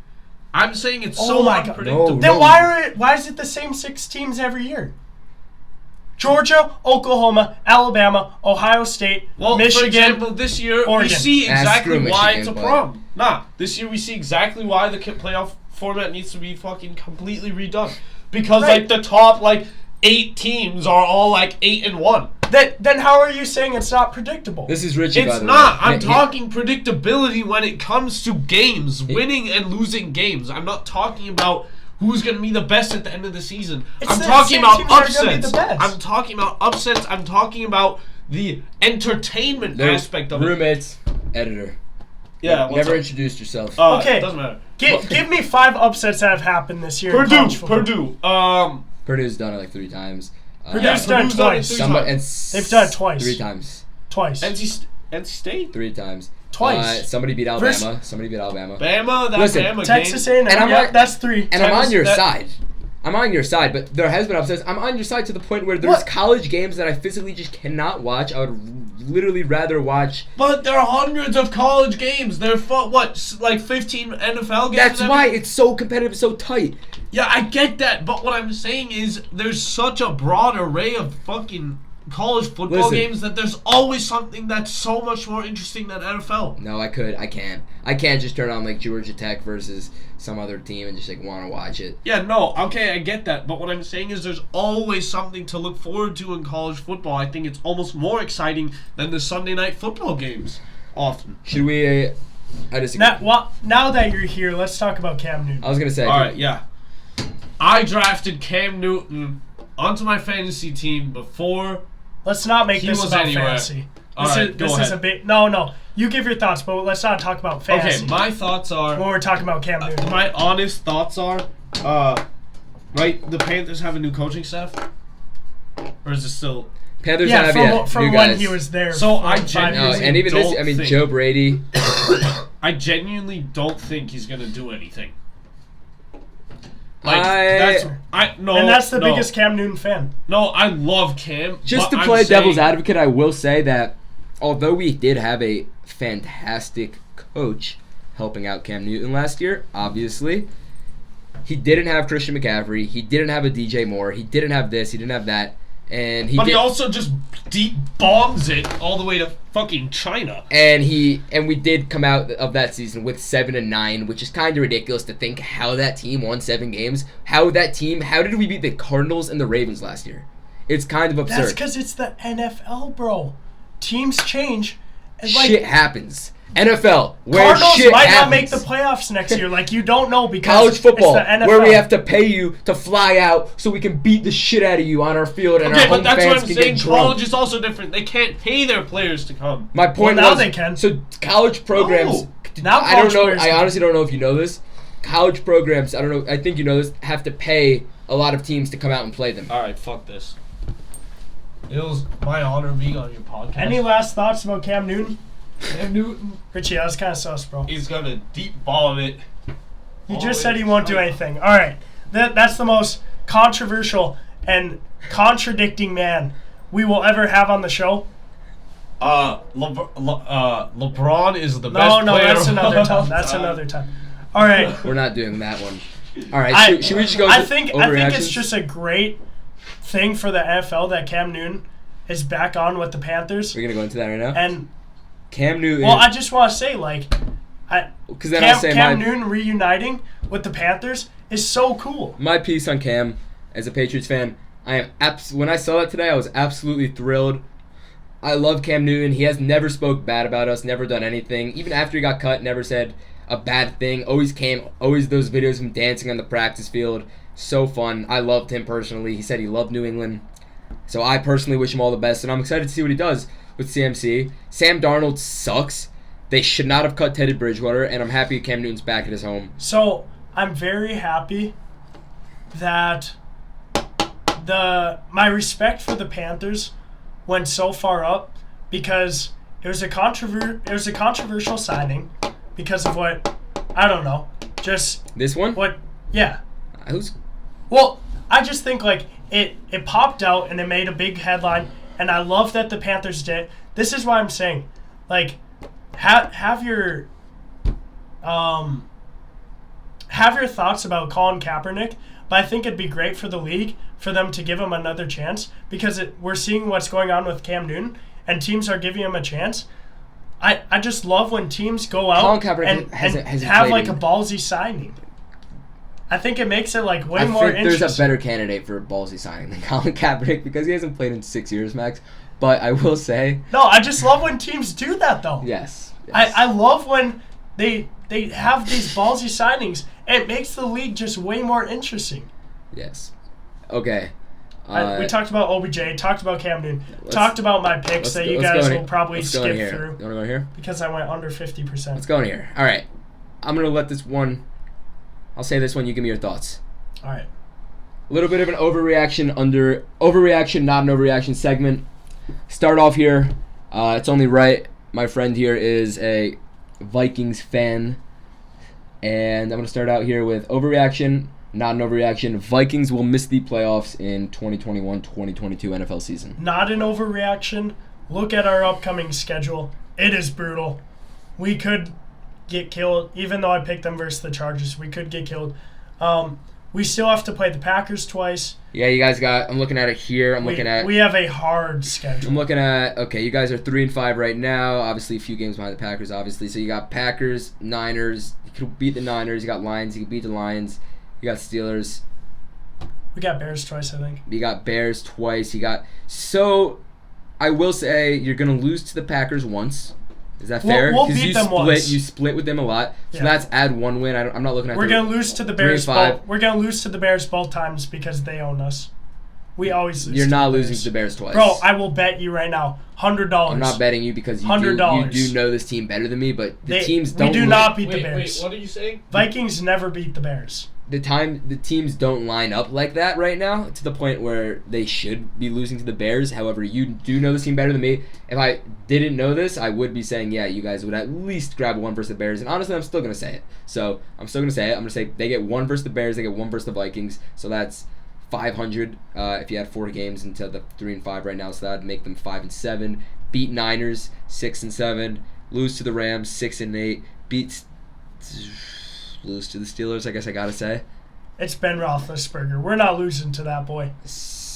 C: I'm saying it's so unpredictable.
B: No.
A: Then why is it the same 6 teams every year? Georgia, Oklahoma, Alabama, Ohio State, Michigan.
C: For example, this year
A: Oregon.
C: we see exactly why
B: Michigan,
C: it's a
B: but-
C: problem. This year we see exactly why the playoff format needs to be fucking completely redone. Because the top 8 teams are all 8-1.
A: Then how are you saying it's not predictable?
B: This is Richie, by
C: It's
B: the
C: not.
B: way.
C: I'm talking predictability when it comes to games, winning and losing games. I'm not talking about who's going to be the best at the end of the season. I'm talking about upsets. I'm talking about upsets. I'm talking about the entertainment aspect of
B: roommates, editor.
C: Yeah,
B: Never introduced yourself.
A: Okay.
C: Doesn't matter.
A: Give me 5 upsets that have happened this year.
C: Purdue.
B: Purdue's done it 3 times.
A: Purdue's done it twice.
B: They've
A: done it twice.
B: 3 times.
A: Twice.
C: NC State?
B: 3 times.
A: Twice.
B: Somebody beat Alabama.
C: Bama,
B: Listen,
C: Bama
A: Texas
C: game.
A: A&M. That's 3.
B: And I'm on your side. I'm on your side, but there has been upsets. I'm on your side to the point where there's college games that I physically just cannot watch. I would literally rather watch.
C: But there are hundreds of college games. There are 15 NFL games.
B: That's why it's so competitive, so tight.
C: Yeah, I get that, but what I'm saying is there's such a broad array of fucking college football games that there's always something that's so much more interesting than NFL.
B: No, I can't. I can't just turn on Georgia Tech versus some other team and just want to watch it.
C: Yeah, no, okay, I get that, but what I'm saying is there's always something to look forward to in college football. I think it's almost more exciting than the Sunday night football games often.
B: Should we I disagree.
A: Now that you're here, let's talk about Cam Newton.
B: I was going to say.
C: Alright, yeah. I drafted Cam Newton onto my fantasy team before.
A: Let's not make this about fantasy. This is a bit. No. You give your thoughts, but let's not talk about fantasy.
C: Okay, my thoughts are.
A: When we're talking about Cam Newton.
C: My honest thoughts are, the Panthers have a new coaching staff? Or is it still.
B: Panthers have
A: from
B: new
A: when
B: guys.
A: he was there.
C: So I genuinely
B: and even
C: don't
B: this, I mean,
C: think,
B: Joe Brady.
C: I genuinely don't think he's going to do anything.
A: And that's the biggest Cam Newton fan.
C: No, I love Cam.
B: Just to play devil's advocate, I will say that although we did have a fantastic coach helping out Cam Newton last year, obviously, he didn't have Christian McCaffrey. He didn't have a DJ Moore. He didn't have this. He didn't have that. And he
C: also just deep bombs it all the way to fucking China.
B: And we did come out of that season with 7-9, which is kind of ridiculous to think how that team won 7 games. How did we beat the Cardinals and the Ravens last year? It's kind of absurd.
A: That's because it's the NFL, bro. Teams change.
B: Shit happens. NFL, where
A: Cardinals
B: shit
A: might
B: happens.
A: not make the playoffs next year. You don't know because
B: college football,
A: it's the NFL.
B: where we have to pay you to fly out so we can beat the shit out of you on our field and our home fans can get drunk.
C: Okay, but that's what I'm saying. College is also different. They can't pay their players to come.
B: My point
A: now
B: was,
A: they can.
B: So college programs.
A: Now
B: I don't know. I honestly don't know if you know this. College programs. I don't know. I think you know this. Have to pay a lot of teams to come out and play them.
C: All right, fuck this. It was my honor being on your podcast.
A: Any last thoughts about Cam Newton?
C: Cam Newton.
A: Richie, that was kind of sus, bro.
C: He's gonna deep bomb it.
A: You just said he won't do anything. All right, that's the most controversial and contradicting man we will ever have on the show.
C: LeBron is the best player.
A: No, that's another time. That's another time. All right.
B: We're not doing that one. All right, should we just go?
A: I think it's just a great thing for the NFL that Cam Newton is back on with the Panthers.
B: We're gonna go into that right now.
A: And
B: Cam Newton.
A: Well, I just want to say Cam Newton reuniting with the Panthers is so cool.
B: My piece on Cam, as a Patriots fan, when I saw that today, I was absolutely thrilled. I love Cam Newton. He has never spoke bad about us, never done anything. Even after he got cut, never said a bad thing. Always those videos of him dancing on the practice field. So fun. I loved him personally. He said he loved New England. So I personally wish him all the best, and I'm excited to see what he does with CMC. Sam Darnold sucks. They should not have cut Teddy Bridgewater, and I'm happy Cam Newton's back at his home.
A: So I'm very happy that my respect for the Panthers went so far up because it was a controversial signing because of what, I don't know, just
B: this one.
A: Yeah. Well, I just think it popped out and it made a big headline, and I love that the Panthers did. This is why I'm saying, have your thoughts about Colin Kaepernick, but I think it'd be great for the league for them to give him another chance because we're seeing what's going on with Cam Newton, and teams are giving him a chance. I just love when teams go out and have a ballsy signing. I think it makes it more interesting.
B: There's a better candidate for a ballsy signing than Colin Kaepernick because he hasn't played in 6 years, Max. But I will say...
A: No, I just love when teams do that, though.
B: Yes.
A: I love when they have these ballsy signings. It makes the league just way more interesting.
B: Yes. Okay.
A: We talked about OBJ, talked about Cam Newton, talked about my picks that you guys will probably skip through.
B: You want to go here?
A: Because I went under 50%.
B: Let's go in here. All right. I'm going to let this one... I'll say this one. You give me your thoughts.
A: All right.
B: A little bit of an overreaction, not an overreaction segment. Start off here. It's only right. My friend here is a Vikings fan. And I'm going to start out here with overreaction, not an overreaction. Vikings will miss the playoffs in 2021-2022 NFL season.
A: Not an overreaction. Look at our upcoming schedule. It is brutal. We could get killed, even though I picked them versus the Chargers. We could get killed. We still have to play the Packers twice.
B: Yeah, you guys I'm looking at it here.
A: We have a hard schedule.
B: I'm looking at, okay, you guys are 3-5 right now. Obviously, a few games behind the Packers, obviously. So you got Packers, Niners. You could beat the Niners. You got Lions. You could beat the Lions. You got Steelers.
A: We got Bears twice, I think.
B: You got Bears twice. So I will say you're going to lose to the Packers once. Is that fair?
A: We'll beat them once.
B: You split with them a lot, so that's add one win. I'm not looking at.
A: We're gonna lose to the Bears. We're gonna lose to the Bears both times because they own us. We always lose.
B: You're not losing to the Bears twice,
A: bro. I will bet you right now, $100.
B: I'm not betting you because you do know this team better than me, but teams don't.
A: We do not beat the Bears.
C: Wait, what are you saying?
A: Vikings never beat the Bears.
B: The teams don't line up like that right now to the point where they should be losing to the Bears. However, you do know this team better than me. If I didn't know this, I would be saying, yeah, you guys would at least grab one versus the Bears. And honestly, I'm still going to say it. So I'm still going to say it. I'm going to say they get one versus the Bears, they get one versus the Vikings. So that's 500 if you had 4 games into the 3-5 right now. So that would make them 5-7. Beat Niners 6-7. Lose to the Rams 6-8. Lose to the Steelers, I guess I gotta say.
A: It's Ben Roethlisberger. We're not losing to that boy.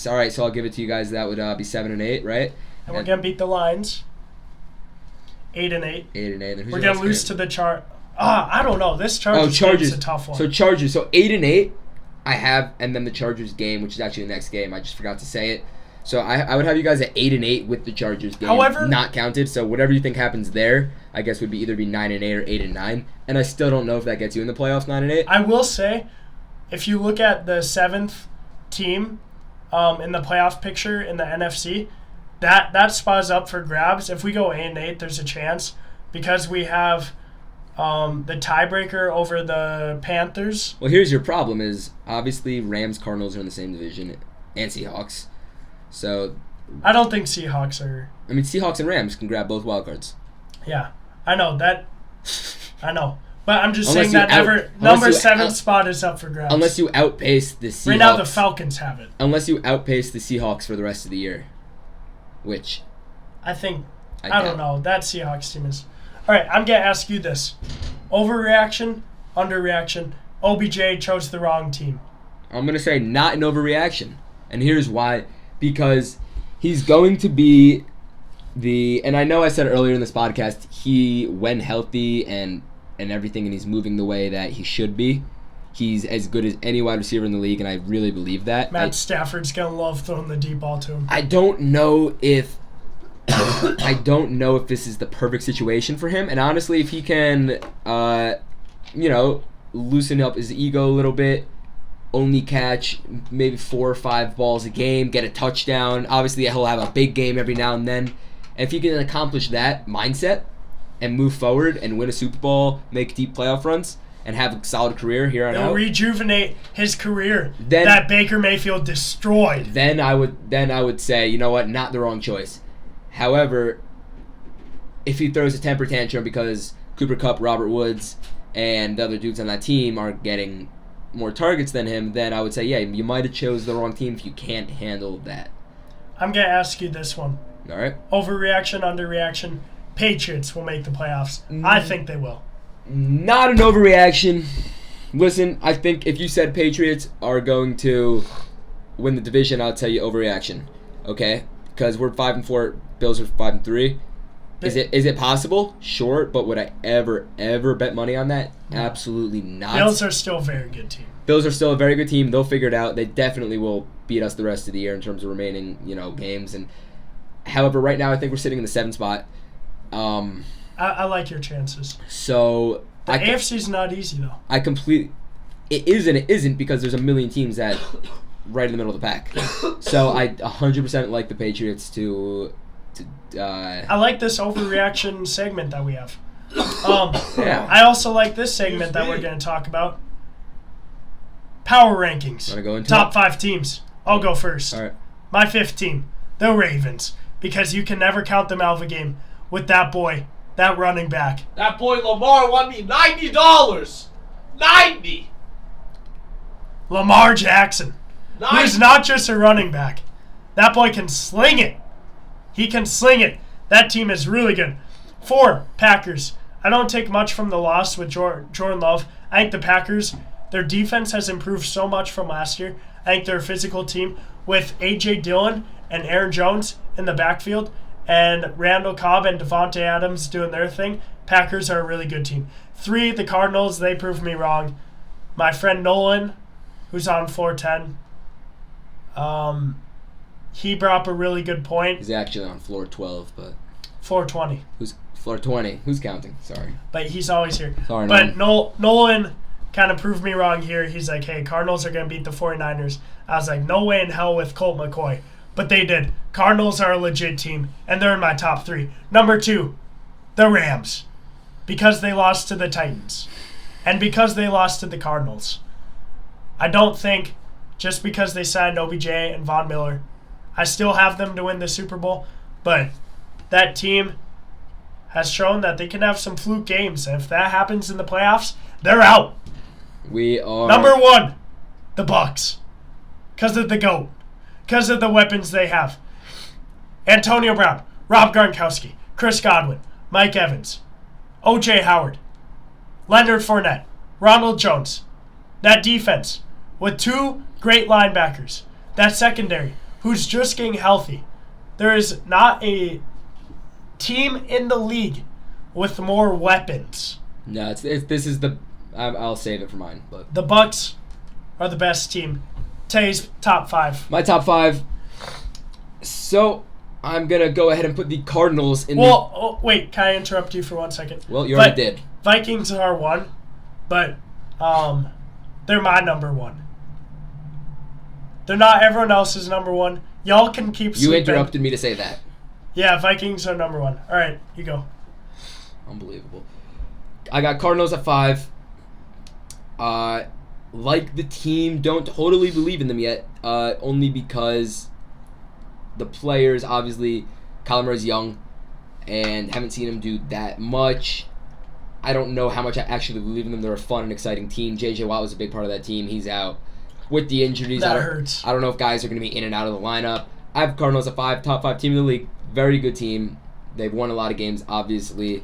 B: All right, so I'll give it to you guys. That would be 7-8, right?
A: And we're gonna beat the Lions. 8-8.
B: 8-8.
A: We're gonna lose to the I don't know. This Chargers game's a tough one.
B: So Chargers. So 8-8, I have, and then the Chargers game, which is actually the next game. I just forgot to say it. So I would have you guys at 8-8 with the Chargers game,
A: however,
B: not counted. So whatever you think happens there, I guess would be either be 9-8 or 8-9. And I still don't know if that gets you in the playoffs 9-8.
A: I will say, if you look at the 7th team in the playoff picture in the NFC, that spot is up for grabs. If we go 8-8, there's a chance because we have the tiebreaker over the Panthers.
B: Well, here's your problem: is obviously Rams, Cardinals are in the same division, and Seahawks. So
A: I don't think Seahawks are.
B: I mean, Seahawks and Rams can grab both wild cards.
A: Yeah, I know that. I know, but I'm just saying that number 7 spot is up for grabs.
B: Unless you outpace the Seahawks.
A: Right now, the Falcons have it.
B: Unless you outpace the Seahawks for the rest of the year, which
A: I think I don't know. That Seahawks team is. All right, I'm going to ask you this. Overreaction, underreaction. OBJ chose the wrong team.
B: I'm going to say not an overreaction. And here's why. Because he's going to be and I know I said earlier in this podcast, when healthy and everything, and he's moving the way that he should be, he's as good as any wide receiver in the league, and I really believe that.
A: Matt Stafford's going to love throwing the deep ball to him.
B: I don't know if this is the perfect situation for him. And honestly, if he can, loosen up his ego a little bit, only catch maybe 4 or 5 balls a game, get a touchdown. Obviously, he'll have a big game every now and then. And if he can accomplish that mindset and move forward and win a Super Bowl, make deep playoff runs, and have a solid career here on out.
A: He'll rejuvenate his career that Baker Mayfield destroyed.
B: Then I would say, you know what, not the wrong choice. However, if he throws a temper tantrum because Cooper Kupp, Robert Woods, and the other dudes on that team are getting more targets than him, then I would say, yeah, you might have chose the wrong team if you can't handle that.
A: I'm going to ask you this one.
B: All right.
A: Overreaction, underreaction. Patriots will make the playoffs. I think they will.
B: Not an overreaction. Listen, I think if you said Patriots are going to win the division, I'll tell you overreaction. Okay? Because we're 5-4, Bills are 5-3. Is it possible? Sure, but would I ever bet money on that? Absolutely not.
A: Bills are still a very good team.
B: Bills are still a very good team. They'll figure it out. They definitely will beat us the rest of the year in terms of remaining, games. And however, right now I think we're sitting in the 7th spot.
A: I like your chances.
B: So
A: the AFC's not easy though.
B: It is and it isn't, because there's a million teams that right in the middle of the pack. So I 100% like the Patriots to.
A: I like this overreaction segment that we have.
B: Yeah.
A: I also like this segment that we're going to talk about. Power rankings.
B: Want to go into
A: top 5 teams. I'll go first.
B: All right.
A: My 5th team, the Ravens, because you can never count them out of a game with that boy, that running back.
C: That boy Lamar won me $90. $90.
A: Lamar Jackson. Who's not just a running back. That boy can sling it. He can sling it. That team is really good. 4, Packers. I don't take much from the loss with Jordan Love. I think the Packers, their defense has improved so much from last year. I think they're a physical team with A.J. Dillon and Aaron Jones in the backfield and Randall Cobb and Devontae Adams doing their thing. Packers are a really good team. 3, the Cardinals. They proved me wrong. My friend Nolan, who's on floor 10, he brought up a really good point.
B: He's actually on floor 12, but...
A: Floor 20.
B: Who's floor 20? Who's counting? Sorry.
A: But he's always here.
B: Sorry,
A: but Nolan kind of proved me wrong here. He's like, hey, Cardinals are going to beat the 49ers. I was like, no way in hell with Colt McCoy. But they did. Cardinals are a legit team, and they're in my top 3. Number 2, the Rams, because they lost to the Titans and because they lost to the Cardinals. I don't think just because they signed OBJ and Von Miller, I still have them to win the Super Bowl, but that team has shown that they can have some fluke games. And if that happens in the playoffs, they're out.
B: We are...
A: Number 1, the Bucs, because of the GOAT, because of the weapons they have. Antonio Brown, Rob Gronkowski, Chris Godwin, Mike Evans, O.J. Howard, Leonard Fournette, Ronald Jones. That defense with 2 great linebackers. That secondary, who's just getting healthy. There is not a team in the league with more weapons.
B: No, this is the... I'll save it for mine. But
A: the Bucs are the best team. Tay's top 5.
B: My top 5. So, I'm going to go ahead and put the Cardinals in
A: wait, can I interrupt you for 1 second?
B: Well, you already did.
A: Vikings are 1, but they're my number 1. They're not everyone else's number 1. Y'all can keep sleeping.
B: You interrupted me to say that.
A: Yeah, Vikings are number 1. All right, you go.
B: Unbelievable. I got Cardinals at 5. Like the team, don't totally believe in them yet. Only because the players, obviously, Kyler Murray's young and haven't seen him do that much. I don't know how much I actually believe in them. They're a fun and exciting team. J.J. Watt was a big part of that team. He's out with the injuries.
A: That hurts.
B: I don't know if guys are going to be in and out of the lineup. I have Cardinals at 5, top 5 team in the league. Very good team. They've won a lot of games, obviously.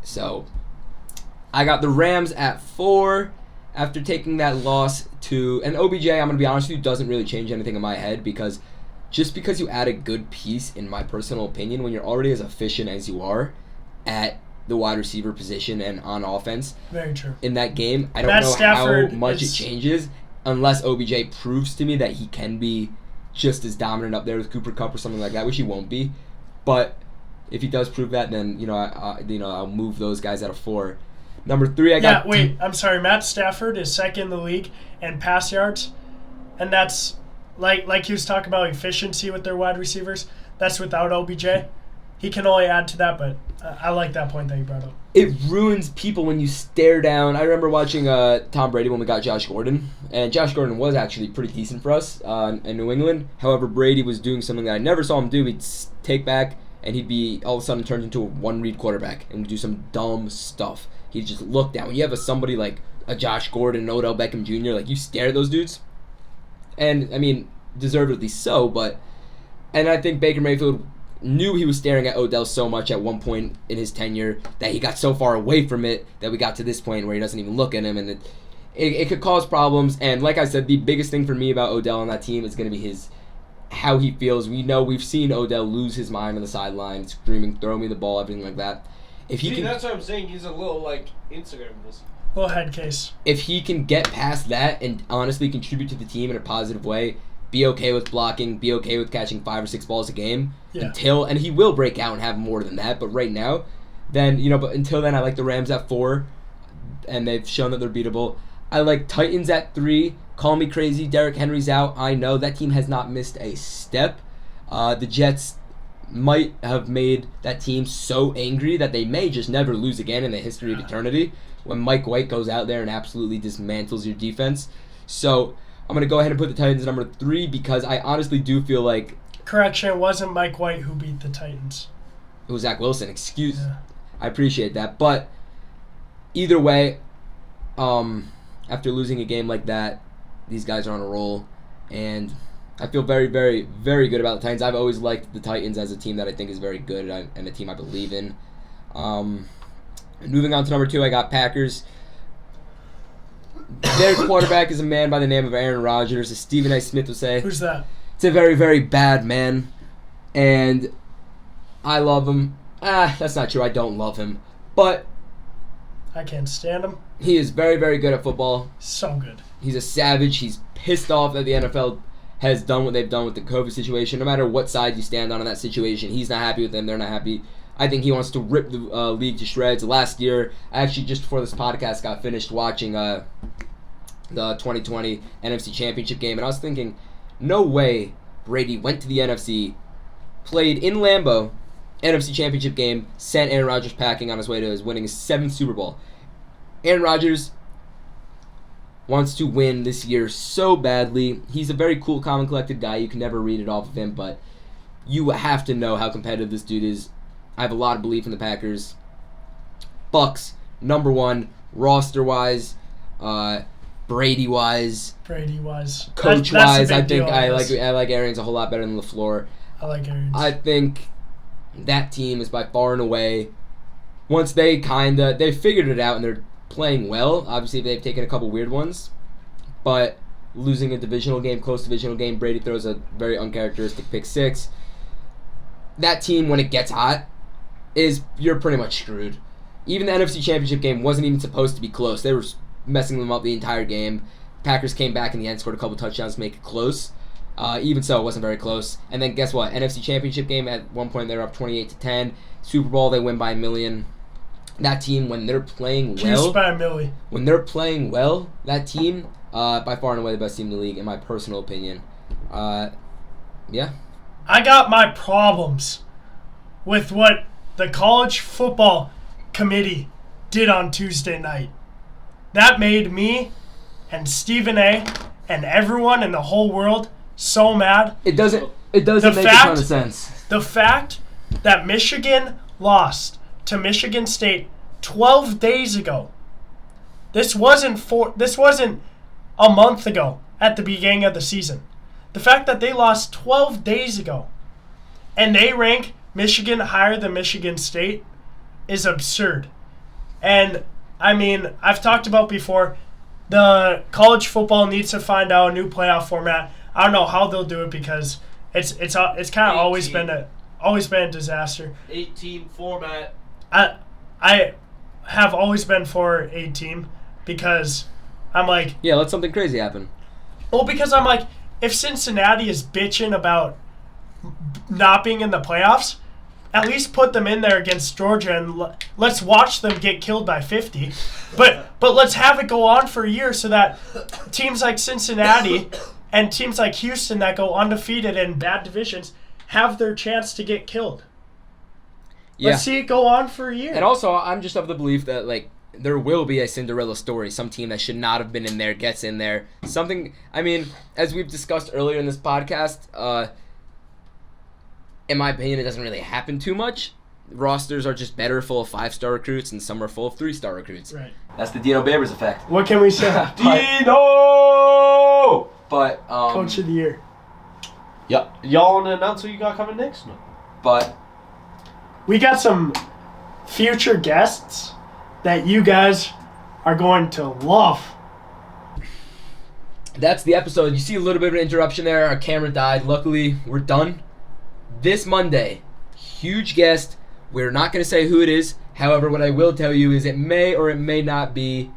B: So I got the Rams at 4 after taking that loss to... And OBJ, I'm going to be honest with you, doesn't really change anything in my head because just because you add a good piece, in my personal opinion, when you're already as efficient as you are at the wide receiver position and on offense...
A: Very true.
B: In that game, I don't
A: Matt
B: know
A: Stafford
B: how much it changes unless OBJ proves to me that he can be just as dominant up there with Cooper Kupp or something like that, which he won't be. But if he does prove that, then I'll move those guys out of 4. Number 3, I got.
A: I'm sorry. Matt Stafford is second in the league in pass yards, and that's like he was talking about efficiency with their wide receivers. That's without OBJ. He can only add to that, but I like that point that you brought up.
B: It ruins people when you stare down. I remember watching Tom Brady when we got Josh Gordon, and Josh Gordon was actually pretty decent for us in New England. However, Brady was doing something that I never saw him do. He'd take back, and he'd be all of a sudden turned into a one-read quarterback and do some dumb stuff. He'd just look down. When you have somebody like a Josh Gordon, Odell Beckham Jr., like you stare at those dudes, and I mean, deservedly so, and I think Baker Mayfield knew he was staring at Odell so much at one point in his tenure that he got so far away from it that we got to this point where he doesn't even look at him, and it could cause problems. And like I said, the biggest thing for me about Odell on that team is going to be how he feels. We've seen Odell lose his mind on the sideline, screaming, "Throw me the ball," everything like that.
C: That's what I'm saying. He's a little Instagram pussy.
A: Little head case.
B: If he can get past that and honestly contribute to the team in a positive way, be okay with blocking, be okay with catching 5 or 6 balls a game, and he will break out and have more than that, but right now, then, but until then, I like the Rams at 4, and they've shown that they're beatable. I like Titans at 3. Call me crazy, Derrick Henry's out. I know that team has not missed a step. The Jets might have made that team so angry that they may just never lose again in the history of eternity when Mike White goes out there and absolutely dismantles your defense. So I'm going to go ahead and put the Titans at number 3 because I honestly do feel like...
A: Correction, it wasn't Mike White who beat the Titans.
B: It was Zach Wilson. I appreciate that. But either way, after losing a game like that, these guys are on a roll. And I feel very, very, very good about the Titans. I've always liked the Titans as a team that I think is very good and a team I believe in. Moving on to number 2, I got Packers. Their quarterback is a man by the name of Aaron Rodgers, as Stephen A. Smith would say.
A: Who's that?
B: It's a very, very bad man, and I love him. That's not true. I don't love him, but
A: I can't stand him.
B: He is very, very good at football.
A: So good.
B: He's a savage. He's pissed off that the NFL has done what they've done with the COVID situation. No matter what side you stand on in that situation, he's not happy with them. They're not happy. I think he wants to rip the league to shreds. Last year, I actually, just before this podcast, got finished watching the 2020 NFC Championship game, and I was thinking, no way Brady went to the NFC, played in Lambeau, NFC Championship game, sent Aaron Rodgers packing on his way to winning his 7th Super Bowl. Aaron Rodgers wants to win this year so badly. He's a very cool, calm, and collected guy. You can never read it off of him, but you have to know how competitive this dude is. I have a lot of belief in the Packers. Bucks, number 1, roster-wise, Brady-wise, coach-wise. I think I like Arians a whole lot better than LaFleur.
A: I like Arians.
B: I think that team is by far and away, once they figured it out and they're playing well. Obviously, they've taken a couple weird ones, but losing a close divisional game, Brady throws a very uncharacteristic pick 6. That team, when it gets hot, you're pretty much screwed. Even the NFC Championship game wasn't even supposed to be close. They were messing them up the entire game. Packers came back in the end, scored a couple touchdowns to make it close. Even so, it wasn't very close. And then guess what? NFC Championship game, at one point they were up 28-10. Super Bowl, they win by 1 million. That team, when they're playing well, that team, by far and away the best team in the league, in my personal opinion. Yeah.
A: I got my problems with what the college football committee did on Tuesday night. That made me and Stephen A. and everyone in the whole world so mad.
B: It doesn't make a ton of sense.
A: The fact that Michigan lost to Michigan State 12 days ago. This wasn't a month ago at the beginning of the season. The fact that they lost 12 days ago and they rank Michigan higher than Michigan State is absurd. And, I mean, I've talked about before, the college football needs to find out a new playoff format. I don't know how they'll do it because it's kind of always been a disaster.
C: 8-team format.
A: I have always been for 8-team because I'm like...
B: Yeah, let something crazy happen.
A: Well, because I'm like, if Cincinnati is bitching about not being in the playoffs, at least put them in there against Georgia and let's watch them get killed by 50. But let's have it go on for a year so that teams like Cincinnati and teams like Houston that go undefeated in bad divisions have their chance to get killed.
B: Yeah.
A: Let's see it go on for a year.
B: And also, I'm just of the belief that, like, there will be a Cinderella story. Some team that should not have been in there gets in there. Something, I mean, as we've discussed earlier in this podcast, in my opinion, it doesn't really happen too much. Rosters are just better full of 5-star recruits, and some are full of 3-star recruits.
A: Right.
B: That's the Dino Babers effect.
A: What can we say?
B: Dino! But,
A: Coach of the year.
C: Yeah. Y'all want to announce who you got coming next? No.
B: But
A: We got some future guests that you guys are going to love.
B: that's the episode. You see a little bit of an interruption there. Our camera died. Luckily, we're done. This Monday, huge guest. We're not going to say who it is. However, what I will tell you is it may or it may not be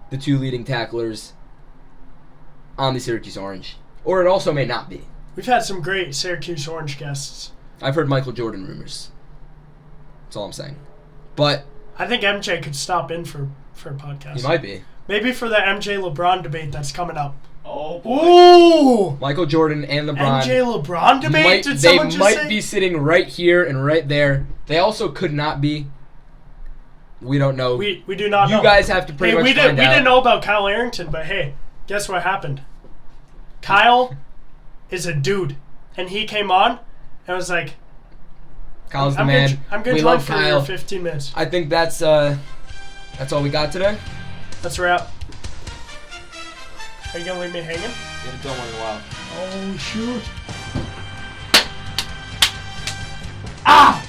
B: the 2 leading tacklers on the Syracuse Orange. Or it also may not be.
A: We've had some great Syracuse Orange guests.
B: I've heard Michael Jordan rumors. That's all I'm saying. But
A: I think MJ could stop in for a podcast.
B: he might be.
A: Maybe for the MJ LeBron debate that's coming up.
C: Oh, boy.
A: Ooh!
B: Michael Jordan and LeBron.
A: MJ LeBron debate? Did someone just
B: might
A: say?
B: be sitting right here and right there. They also could not be. We don't know.
A: We do not know.
B: You guys have to pretty much
A: we
B: find out.
A: didn't know about Kyle Arrington, but hey, guess what happened? Kyle is a dude, and he came on and was like,
B: Kyle's the
A: I'm
B: man.
A: I'm going
B: We
A: to join
B: love
A: for
B: Kyle.
A: 15 minutes.
B: I think that's all we got today.
A: That's a wrap. Are you going to leave me hanging?
B: We haven't done one in a while.
A: Oh, shoot. Ah!